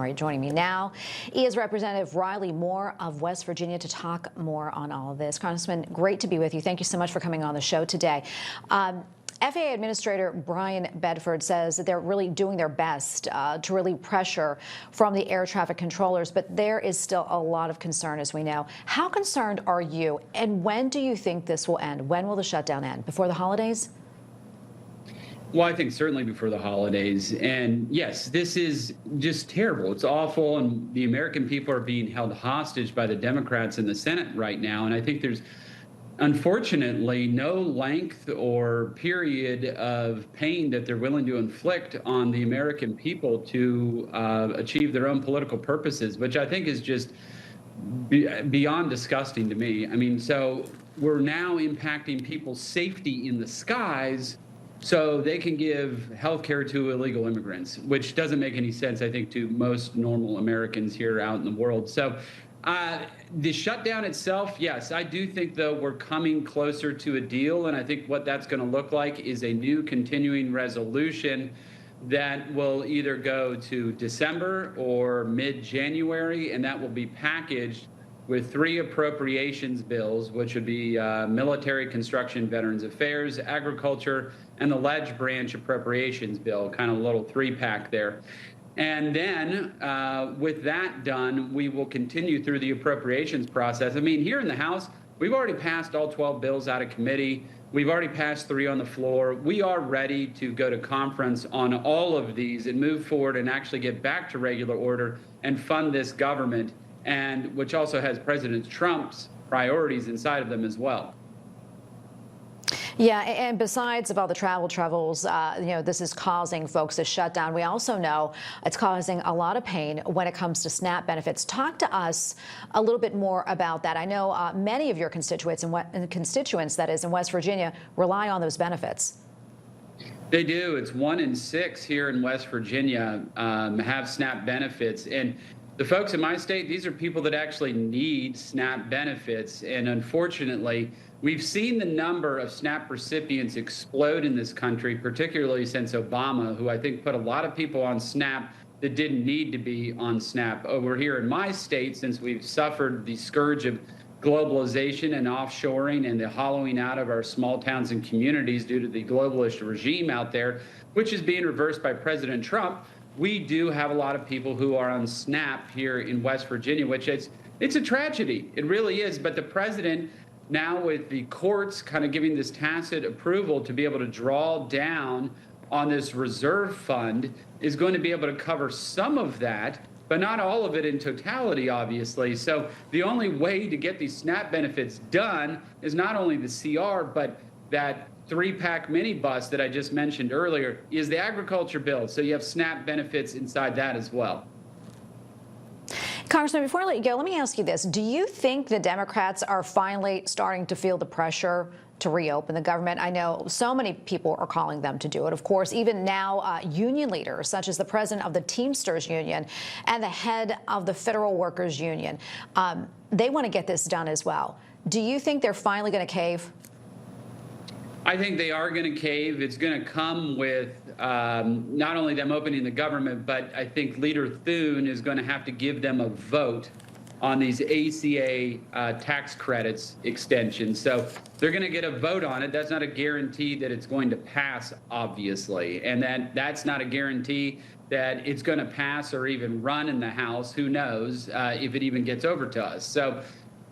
right, joining me now is Representative Riley Moore of West Virginia to talk more on all of this. Congressman, great to be with you. Thank you so much for coming on the show today. FAA Administrator Brian Bedford says that they're really doing their best to relieve pressure from the air traffic controllers, but there is still a lot of concern, as we know. How concerned are you, and when do you think this will end? When will the shutdown end? Before the holidays? Well, I think certainly before the holidays. And yes, this is just terrible. It's awful. And the American people are being held hostage by the Democrats in the Senate right now. And I think there's, unfortunately, no length or period of pain that they're willing to inflict on the American people to achieve their own political purposes, which I think is just beyond disgusting to me. I mean, so we're now impacting people's safety in the skies so they can give health care to illegal immigrants, which doesn't make any sense, I think, to most normal Americans here out in the world. So the shutdown itself, yes, I do think, though, we're coming closer to a deal. And I think what that's going to look like is a new continuing resolution that will either go to December or mid-January, and that will be packaged with 3 appropriations bills, which would be military, construction, veterans affairs, agriculture, and the ledge branch appropriations bill, kind of a little 3-pack there. And then with that done, we will continue through the appropriations process. I mean, here in the House, we've already passed all 12 bills out of committee. We've already passed 3 on the floor. We are ready to go to conference on all of these and move forward and actually get back to regular order and fund this government, and which also has President Trump's priorities inside of them as well. Yeah, and besides of all the travel troubles, this is causing folks to shut down. We also know it's causing a lot of pain when it comes to SNAP benefits. Talk to us a little bit more about that. I know many of your constituents that is in West Virginia rely on those benefits. They do. It's 1 in 6 here in West Virginia have SNAP benefits. And the folks in my state, these are people that actually need SNAP benefits. And unfortunately, we've seen the number of SNAP recipients explode in this country, particularly since Obama, who I think put a lot of people on SNAP that didn't need to be on SNAP. Over here in my state, since we've suffered the scourge of globalization and offshoring and the hollowing out of our small towns and communities due to the globalist regime out there, which is being reversed by President Trump, we do have a lot of people who are on SNAP here in West Virginia, which it's a tragedy. It really is. But the president, now with the courts kind of giving this tacit approval to be able to draw down on this reserve fund, is going to be able to cover some of that, but not all of it in totality, obviously. So the only way to get these SNAP benefits done is not only the CR, but that 3-pack minibus that I just mentioned earlier is the agriculture bill. So you have SNAP benefits inside that as well. Congressman, before I let you go, let me ask you this. Do you think the Democrats are finally starting to feel the pressure to reopen the government? I know so many people are calling them to do it. Of course, even now, union leaders, such as the president of the Teamsters Union and the head of the Federal Workers Union, they want to get this done as well. Do you think they're finally going to cave? I think they are going to cave. It's going to come with not only them opening the government, but I think Leader Thune is going to have to give them a vote on these ACA tax credits extensions. So they're going to get a vote on it. That's not a guarantee that it's going to pass, obviously. And that's not a guarantee that it's going to pass or even run in the House. Who knows if it even gets over to us. So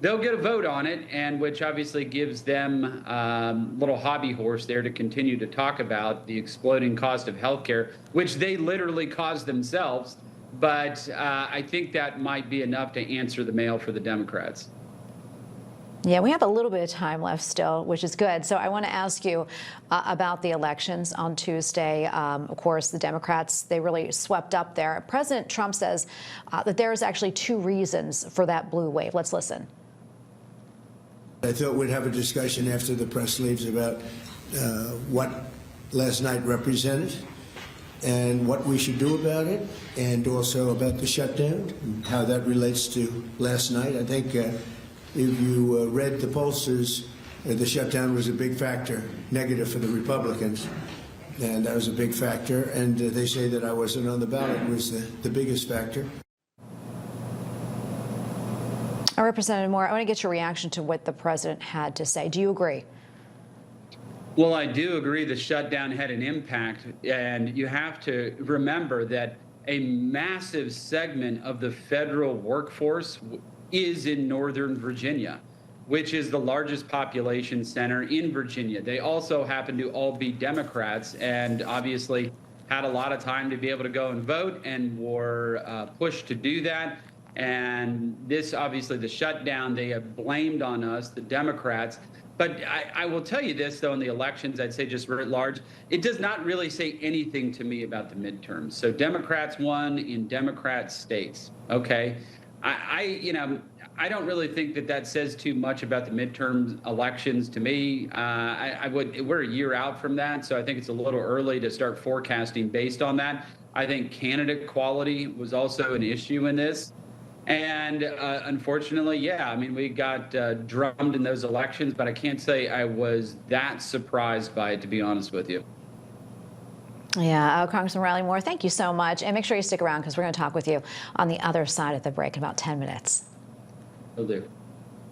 they'll get a vote on it, and which obviously gives them a little hobby horse there to continue to talk about the exploding cost of health care, which they literally caused themselves. But I think that might be enough to answer the mail for the Democrats. Yeah, we have a little bit of time left still, which is good. So I want to ask you about the elections on Tuesday. Of course, the Democrats, they really swept up there. President Trump says that there is actually 2 reasons for that blue wave. Let's listen. I thought we'd have a discussion after the press leaves about what last night represented and what we should do about it, and also about the shutdown and how that relates to last night. I think if you read the pollsters, the shutdown was a big factor, negative for the Republicans, and that was a big factor. And they say that I wasn't on the ballot was the biggest factor. Representative Moore, I want to get your reaction to what the president had to say. Do you agree? Well, I do agree the shutdown had an impact, and you have to remember that a massive segment of the federal workforce is in Northern Virginia, which is the largest population center in Virginia. They also happen to all be Democrats, and obviously had a lot of time to be able to go and vote, and were pushed to do that. And this, obviously, the shutdown, they have blamed on us, the Democrats. But I will tell you this, though, in the elections, I'd say just writ large, it does not really say anything to me about the midterms. So Democrats won in Democrat states, okay? I don't really think that that says too much about the midterm elections to me. We're a year out from that, so I think it's a little early to start forecasting based on that. I think candidate quality was also an issue in this. And unfortunately, yeah, I mean, we got drummed in those elections, but I can't say I was that surprised by it, to be honest with you. Yeah, Congressman Riley Moore, thank you so much. And make sure you stick around because we're going to talk with you on the other side of the break in about 10 minutes. Will do.